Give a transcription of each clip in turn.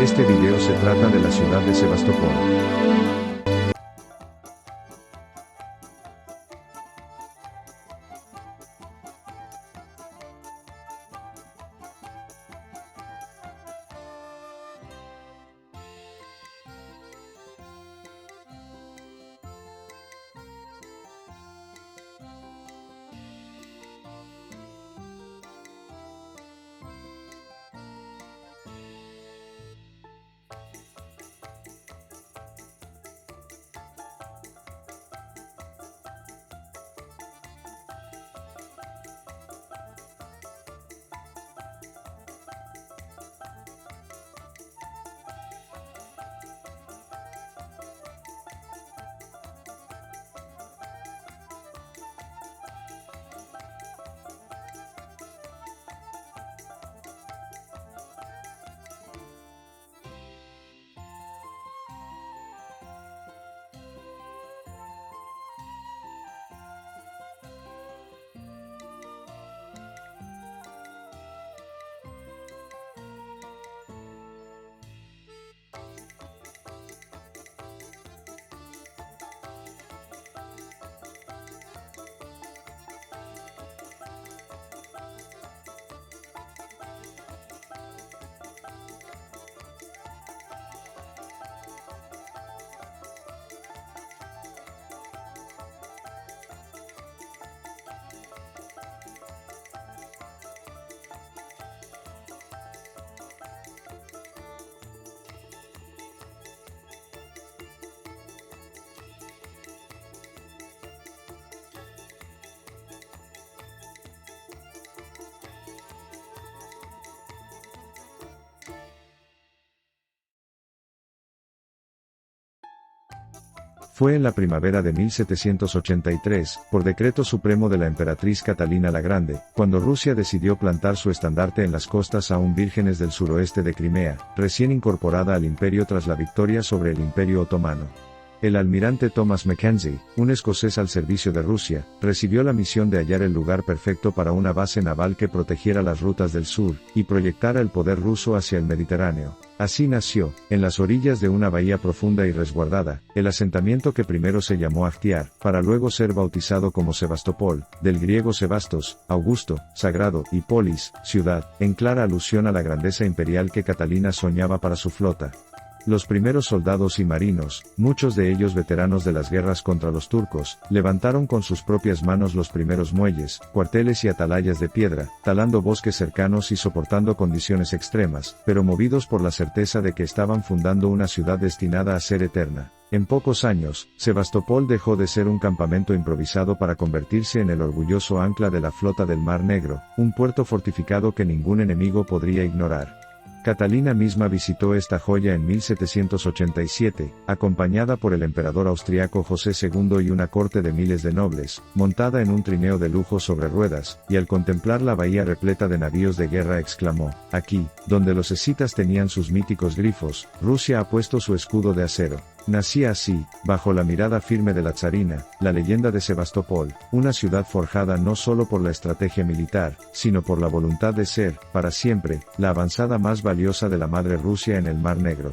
Este video se trata de la ciudad de Sebastopol. Fue en la primavera de 1783, por decreto supremo de la emperatriz Catalina la Grande, cuando Rusia decidió plantar su estandarte en las costas aún vírgenes del suroeste de Crimea, recién incorporada al imperio tras la victoria sobre el Imperio Otomano. El almirante Thomas Mackenzie, un escocés al servicio de Rusia, recibió la misión de hallar el lugar perfecto para una base naval que protegiera las rutas del sur, y proyectara el poder ruso hacia el Mediterráneo. Así nació, en las orillas de una bahía profunda y resguardada, el asentamiento que primero se llamó Actiar, para luego ser bautizado como Sebastopol, del griego Sebastos, Augusto, sagrado, y polis, ciudad, en clara alusión a la grandeza imperial que Catalina soñaba para su flota. Los primeros soldados y marinos, muchos de ellos veteranos de las guerras contra los turcos, levantaron con sus propias manos los primeros muelles, cuarteles y atalayas de piedra, talando bosques cercanos y soportando condiciones extremas, pero movidos por la certeza de que estaban fundando una ciudad destinada a ser eterna. En pocos años, Sebastopol dejó de ser un campamento improvisado para convertirse en el orgulloso ancla de la flota del Mar Negro, un puerto fortificado que ningún enemigo podría ignorar. Catalina misma visitó esta joya en 1787, acompañada por el emperador austriaco José II y una corte de miles de nobles, montada en un trineo de lujo sobre ruedas, y al contemplar la bahía repleta de navíos de guerra exclamó: aquí, donde los escitas tenían sus míticos grifos, Rusia ha puesto su escudo de acero. Nacía así, bajo la mirada firme de la zarina, la leyenda de Sebastopol, una ciudad forjada no solo por la estrategia militar, sino por la voluntad de ser, para siempre, la avanzada más valiosa de la madre Rusia en el Mar Negro.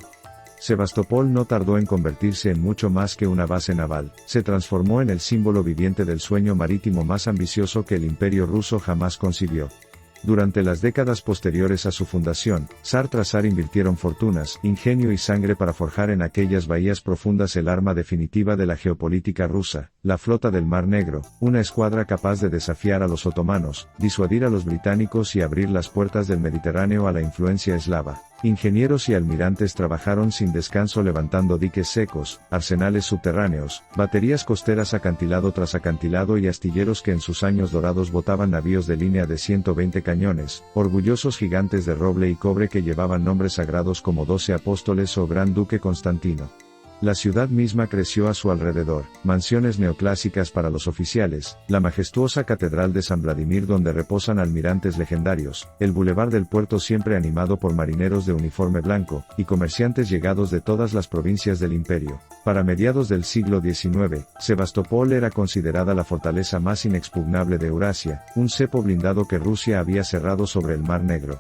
Sebastopol no tardó en convertirse en mucho más que una base naval, se transformó en el símbolo viviente del sueño marítimo más ambicioso que el Imperio ruso jamás concibió. Durante las décadas posteriores a su fundación, zar tras zar invirtieron fortunas, ingenio y sangre para forjar en aquellas bahías profundas el arma definitiva de la geopolítica rusa, la flota del Mar Negro, una escuadra capaz de desafiar a los otomanos, disuadir a los británicos y abrir las puertas del Mediterráneo a la influencia eslava. Ingenieros y almirantes trabajaron sin descanso levantando diques secos, arsenales subterráneos, baterías costeras acantilado tras acantilado y astilleros que en sus años dorados botaban navíos de línea de 120 cañones, orgullosos gigantes de roble y cobre que llevaban nombres sagrados como 12 apóstoles o Gran Duque Constantino. La ciudad misma creció a su alrededor, mansiones neoclásicas para los oficiales, la majestuosa catedral de San Vladimir donde reposan almirantes legendarios, el bulevar del puerto siempre animado por marineros de uniforme blanco, y comerciantes llegados de todas las provincias del imperio. Para mediados del siglo XIX, Sebastopol era considerada la fortaleza más inexpugnable de Eurasia, un cepo blindado que Rusia había cerrado sobre el Mar Negro.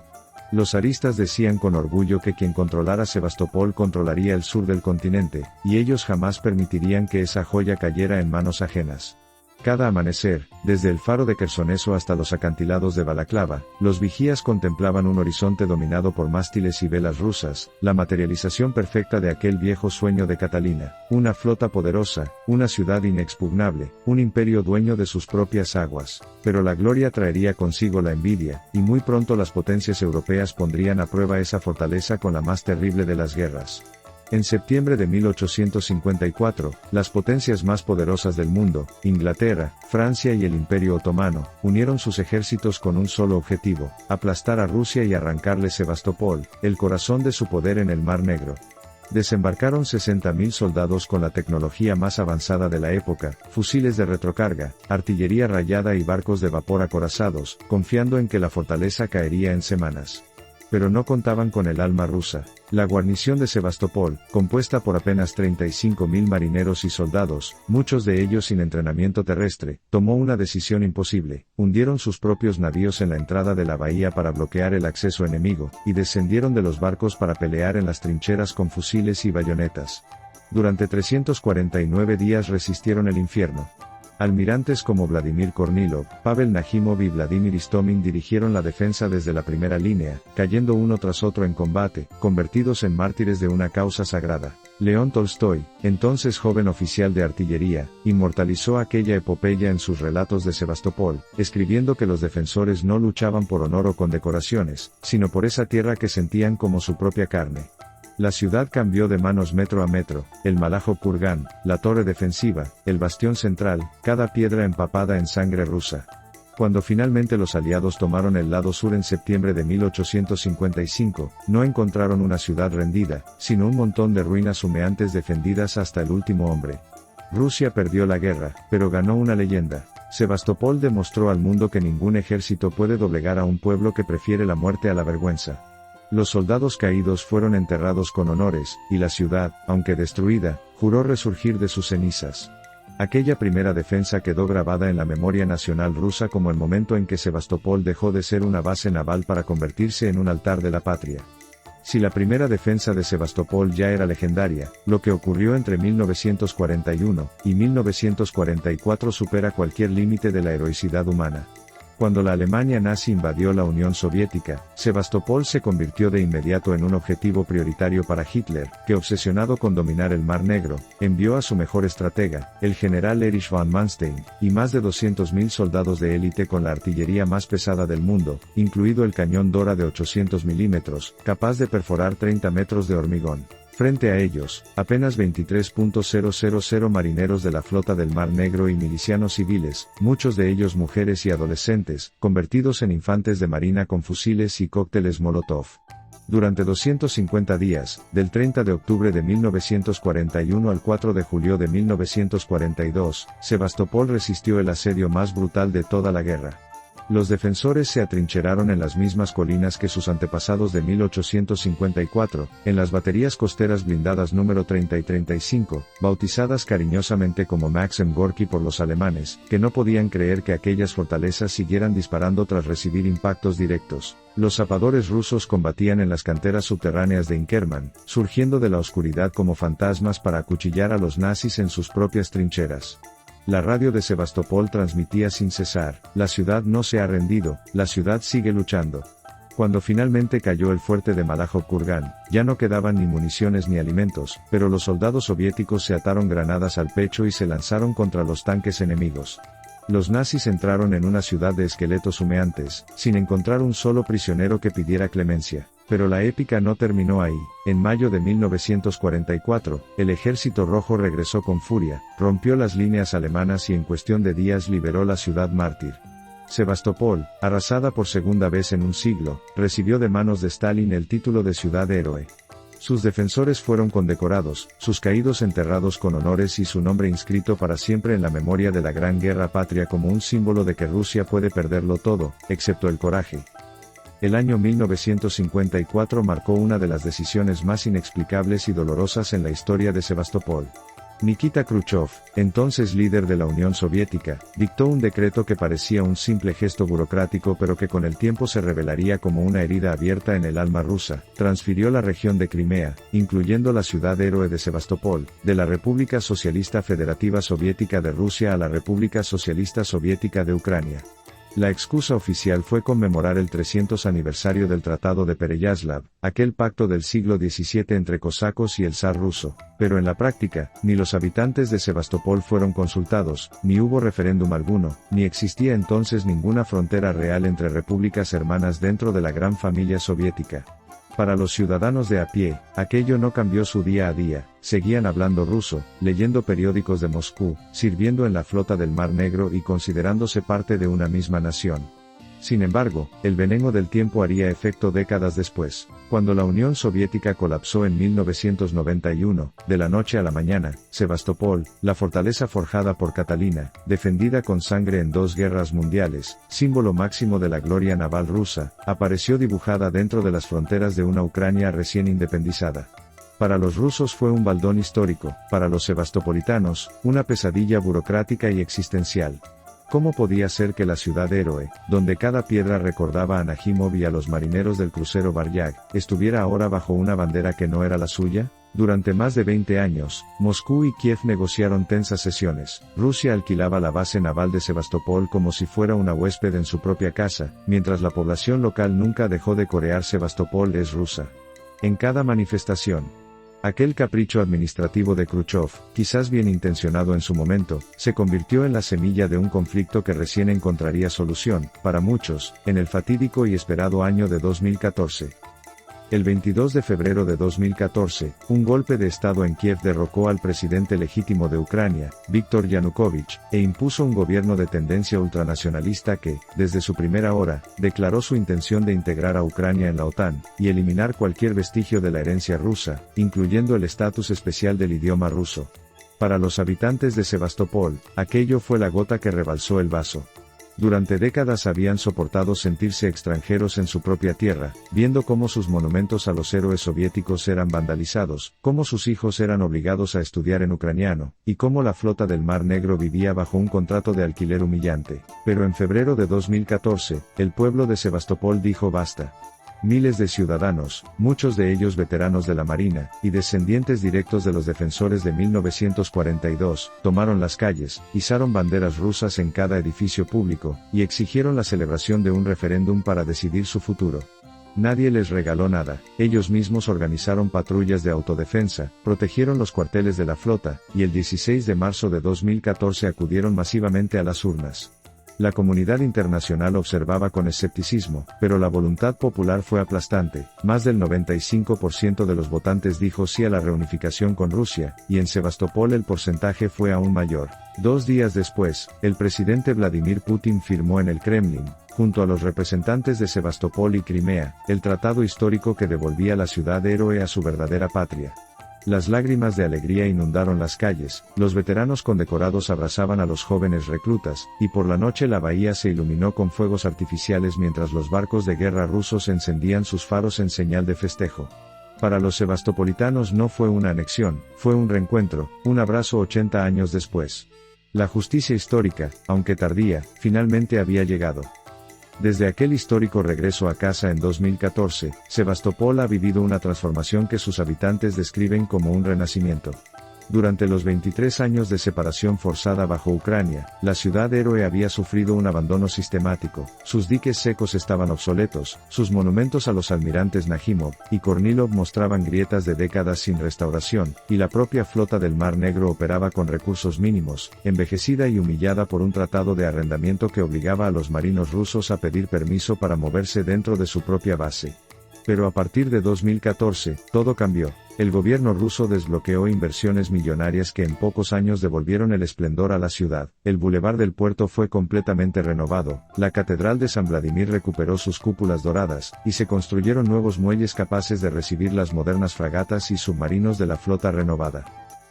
Los zaristas decían con orgullo que quien controlara Sebastopol controlaría el sur del continente, y ellos jamás permitirían que esa joya cayera en manos ajenas. Cada amanecer, desde el faro de Quersoneso hasta los acantilados de Balaclava, los vigías contemplaban un horizonte dominado por mástiles y velas rusas, la materialización perfecta de aquel viejo sueño de Catalina, una flota poderosa, una ciudad inexpugnable, un imperio dueño de sus propias aguas. Pero la gloria traería consigo la envidia, y muy pronto las potencias europeas pondrían a prueba esa fortaleza con la más terrible de las guerras. En septiembre de 1854, las potencias más poderosas del mundo, Inglaterra, Francia y el Imperio Otomano, unieron sus ejércitos con un solo objetivo: aplastar a Rusia y arrancarle Sebastopol, el corazón de su poder en el Mar Negro. Desembarcaron 60.000 soldados con la tecnología más avanzada de la época, fusiles de retrocarga, artillería rayada y barcos de vapor acorazados, confiando en que la fortaleza caería en semanas. Pero no contaban con el alma rusa. La guarnición de Sebastopol, compuesta por apenas 35.000 marineros y soldados, muchos de ellos sin entrenamiento terrestre, tomó una decisión imposible: hundieron sus propios navíos en la entrada de la bahía para bloquear el acceso enemigo, y descendieron de los barcos para pelear en las trincheras con fusiles y bayonetas. Durante 349 días resistieron el infierno. Almirantes como Vladimir Kornilov, Pavel Najimov y Vladimir Istomin dirigieron la defensa desde la primera línea, cayendo uno tras otro en combate, convertidos en mártires de una causa sagrada. León Tolstoy, entonces joven oficial de artillería, inmortalizó aquella epopeya en sus relatos de Sebastopol, escribiendo que los defensores no luchaban por honor o condecoraciones, sino por esa tierra que sentían como su propia carne. La ciudad cambió de manos metro a metro: el Malajov Kurgan, la torre defensiva, el bastión central, cada piedra empapada en sangre rusa. Cuando finalmente los aliados tomaron el lado sur en septiembre de 1855, no encontraron una ciudad rendida, sino un montón de ruinas humeantes defendidas hasta el último hombre. Rusia perdió la guerra, pero ganó una leyenda. Sebastopol demostró al mundo que ningún ejército puede doblegar a un pueblo que prefiere la muerte a la vergüenza. Los soldados caídos fueron enterrados con honores, y la ciudad, aunque destruida, juró resurgir de sus cenizas. Aquella primera defensa quedó grabada en la memoria nacional rusa como el momento en que Sebastopol dejó de ser una base naval para convertirse en un altar de la patria. Si la primera defensa de Sebastopol ya era legendaria, lo que ocurrió entre 1941 y 1944 supera cualquier límite de la heroicidad humana. Cuando la Alemania nazi invadió la Unión Soviética, Sebastopol se convirtió de inmediato en un objetivo prioritario para Hitler, que, obsesionado con dominar el Mar Negro, envió a su mejor estratega, el general Erich von Manstein, y más de 200.000 soldados de élite con la artillería más pesada del mundo, incluido el cañón Dora de 800 milímetros, capaz de perforar 30 metros de hormigón. Frente a ellos, apenas 23.000 marineros de la flota del Mar Negro y milicianos civiles, muchos de ellos mujeres y adolescentes, convertidos en infantes de marina con fusiles y cócteles Molotov. Durante 250 días, del 30 de octubre de 1941 al 4 de julio de 1942, Sebastopol resistió el asedio más brutal de toda la guerra. Los defensores se atrincheraron en las mismas colinas que sus antepasados de 1854, en las baterías costeras blindadas número 30 y 35, bautizadas cariñosamente como Maxim Gorki por los alemanes, que no podían creer que aquellas fortalezas siguieran disparando tras recibir impactos directos. Los zapadores rusos combatían en las canteras subterráneas de Inkerman, surgiendo de la oscuridad como fantasmas para acuchillar a los nazis en sus propias trincheras. La radio de Sebastopol transmitía sin cesar: la ciudad no se ha rendido, la ciudad sigue luchando. Cuando finalmente cayó el fuerte de Malajov Kurgan, ya no quedaban ni municiones ni alimentos, pero los soldados soviéticos se ataron granadas al pecho y se lanzaron contra los tanques enemigos. Los nazis entraron en una ciudad de esqueletos humeantes, sin encontrar un solo prisionero que pidiera clemencia. Pero la épica no terminó ahí. En mayo de 1944, el Ejército Rojo regresó con furia, rompió las líneas alemanas y en cuestión de días liberó la ciudad mártir. Sebastopol, arrasada por segunda vez en un siglo, recibió de manos de Stalin el título de ciudad héroe. Sus defensores fueron condecorados, sus caídos enterrados con honores y su nombre inscrito para siempre en la memoria de la Gran Guerra Patria como un símbolo de que Rusia puede perderlo todo, excepto el coraje. El año 1954 marcó una de las decisiones más inexplicables y dolorosas en la historia de Sebastopol. Nikita Khrushchev, entonces líder de la Unión Soviética, dictó un decreto que parecía un simple gesto burocrático pero que con el tiempo se revelaría como una herida abierta en el alma rusa. Transfirió la región de Crimea, incluyendo la ciudad héroe de Sebastopol, de la República Socialista Federativa Soviética de Rusia a la República Socialista Soviética de Ucrania. La excusa oficial fue conmemorar el 300 aniversario del Tratado de Pereyaslav, aquel pacto del siglo XVII entre cosacos y el zar ruso, pero en la práctica, ni los habitantes de Sebastopol fueron consultados, ni hubo referéndum alguno, ni existía entonces ninguna frontera real entre repúblicas hermanas dentro de la gran familia soviética. Para los ciudadanos de a pie, aquello no cambió su día a día, seguían hablando ruso, leyendo periódicos de Moscú, sirviendo en la flota del Mar Negro y considerándose parte de una misma nación. Sin embargo, el veneno del tiempo haría efecto décadas después, cuando la Unión Soviética colapsó en 1991, de la noche a la mañana. Sebastopol, la fortaleza forjada por Catalina, defendida con sangre en 2 guerras mundiales, símbolo máximo de la gloria naval rusa, apareció dibujada dentro de las fronteras de una Ucrania recién independizada. Para los rusos fue un baldón histórico, para los sevastopolitanos, una pesadilla burocrática y existencial. ¿Cómo podía ser que la ciudad héroe, donde cada piedra recordaba a Najimov y a los marineros del crucero Baryag, estuviera ahora bajo una bandera que no era la suya? Durante más de 20 años, Moscú y Kiev negociaron tensas sesiones. Rusia alquilaba la base naval de Sebastopol como si fuera una huésped en su propia casa, mientras la población local nunca dejó de corear "Sebastopol es rusa". En cada manifestación, aquel capricho administrativo de Khrushchev, quizás bien intencionado en su momento, se convirtió en la semilla de un conflicto que recién encontraría solución, para muchos, en el fatídico y esperado año de 2014. El 22 de febrero de 2014, un golpe de Estado en Kiev derrocó al presidente legítimo de Ucrania, Viktor Yanukovych, e impuso un gobierno de tendencia ultranacionalista que, desde su primera hora, declaró su intención de integrar a Ucrania en la OTAN, y eliminar cualquier vestigio de la herencia rusa, incluyendo el estatus especial del idioma ruso. Para los habitantes de Sebastopol, aquello fue la gota que rebalsó el vaso. Durante décadas habían soportado sentirse extranjeros en su propia tierra, viendo cómo sus monumentos a los héroes soviéticos eran vandalizados, cómo sus hijos eran obligados a estudiar en ucraniano, y cómo la flota del Mar Negro vivía bajo un contrato de alquiler humillante. Pero en febrero de 2014, el pueblo de Sebastopol dijo basta. Miles de ciudadanos, muchos de ellos veteranos de la Marina, y descendientes directos de los defensores de 1942, tomaron las calles, izaron banderas rusas en cada edificio público, y exigieron la celebración de un referéndum para decidir su futuro. Nadie les regaló nada, ellos mismos organizaron patrullas de autodefensa, protegieron los cuarteles de la flota, y el 16 de marzo de 2014 acudieron masivamente a las urnas. La comunidad internacional observaba con escepticismo, pero la voluntad popular fue aplastante. Más del 95% de los votantes dijo sí a la reunificación con Rusia, y en Sebastopol el porcentaje fue aún mayor. 2 días después, el presidente Vladimir Putin firmó en el Kremlin, junto a los representantes de Sebastopol y Crimea, el tratado histórico que devolvía la ciudad héroe a su verdadera patria. Las lágrimas de alegría inundaron las calles, los veteranos condecorados abrazaban a los jóvenes reclutas, y por la noche la bahía se iluminó con fuegos artificiales mientras los barcos de guerra rusos encendían sus faros en señal de festejo. Para los sevastopolitanos no fue una anexión, fue un reencuentro, un abrazo 80 años después. La justicia histórica, aunque tardía, finalmente había llegado. Desde aquel histórico regreso a casa en 2014, Sebastopol ha vivido una transformación que sus habitantes describen como un renacimiento. Durante los 23 años de separación forzada bajo Ucrania, la ciudad héroe había sufrido un abandono sistemático, sus diques secos estaban obsoletos, sus monumentos a los almirantes Najimov y Kornilov mostraban grietas de décadas sin restauración, y la propia flota del Mar Negro operaba con recursos mínimos, envejecida y humillada por un tratado de arrendamiento que obligaba a los marinos rusos a pedir permiso para moverse dentro de su propia base. Pero a partir de 2014, todo cambió. El gobierno ruso desbloqueó inversiones millonarias que en pocos años devolvieron el esplendor a la ciudad. El bulevar del puerto fue completamente renovado, la catedral de San Vladimir recuperó sus cúpulas doradas, y se construyeron nuevos muelles capaces de recibir las modernas fragatas y submarinos de la flota renovada.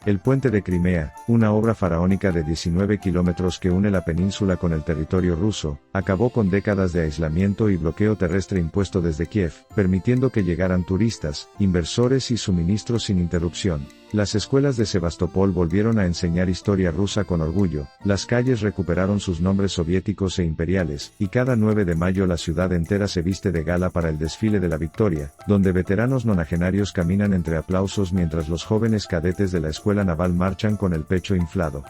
El puente de Crimea, una obra faraónica de 19 kilómetros que une la península con el territorio ruso, acabó con décadas de aislamiento y bloqueo terrestre impuesto desde Kiev, permitiendo que llegaran turistas, inversores y suministros sin interrupción. Las escuelas de Sebastopol volvieron a enseñar historia rusa con orgullo, las calles recuperaron sus nombres soviéticos e imperiales, y cada 9 de mayo la ciudad entera se viste de gala para el desfile de la victoria, donde veteranos nonagenarios caminan entre aplausos mientras los jóvenes cadetes de la escuela naval marchan con el pecho inflado.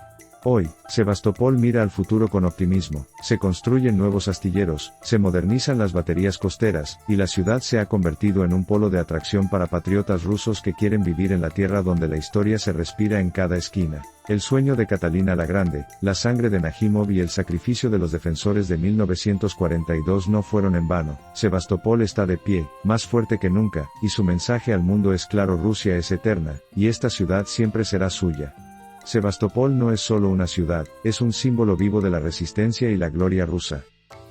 Hoy, Sebastopol mira al futuro con optimismo, se construyen nuevos astilleros, se modernizan las baterías costeras, y la ciudad se ha convertido en un polo de atracción para patriotas rusos que quieren vivir en la tierra donde la historia se respira en cada esquina. El sueño de Catalina la Grande, la sangre de Najimov y el sacrificio de los defensores de 1942 no fueron en vano. Sebastopol está de pie, más fuerte que nunca, y su mensaje al mundo es claro: Rusia es eterna, y esta ciudad siempre será suya. Sebastopol no es solo una ciudad, es un símbolo vivo de la resistencia y la gloria rusa.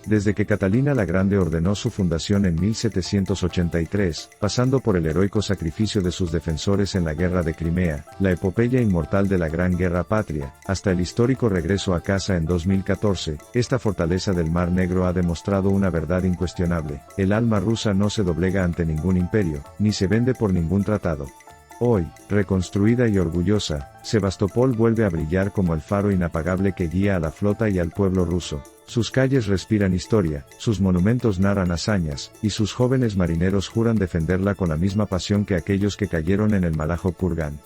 Desde que Catalina la Grande ordenó su fundación en 1783, pasando por el heroico sacrificio de sus defensores en la Guerra de Crimea, la epopeya inmortal de la Gran Guerra Patria, hasta el histórico regreso a casa en 2014, esta fortaleza del Mar Negro ha demostrado una verdad incuestionable: el alma rusa no se doblega ante ningún imperio, ni se vende por ningún tratado. Hoy, reconstruida y orgullosa, Sebastopol vuelve a brillar como el faro inapagable que guía a la flota y al pueblo ruso. Sus calles respiran historia, sus monumentos narran hazañas, y sus jóvenes marineros juran defenderla con la misma pasión que aquellos que cayeron en el Malajo Kurgan.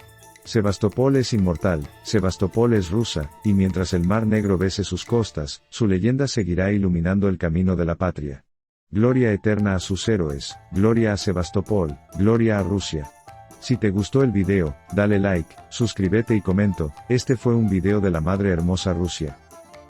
Sebastopol es inmortal, Sebastopol es rusa, y mientras el Mar Negro bese sus costas, su leyenda seguirá iluminando el camino de la patria. Gloria eterna a sus héroes, gloria a Sebastopol, gloria a Rusia. Si te gustó el video, dale like, suscríbete y comento. Este fue un video de la Madre Hermosa Rusia.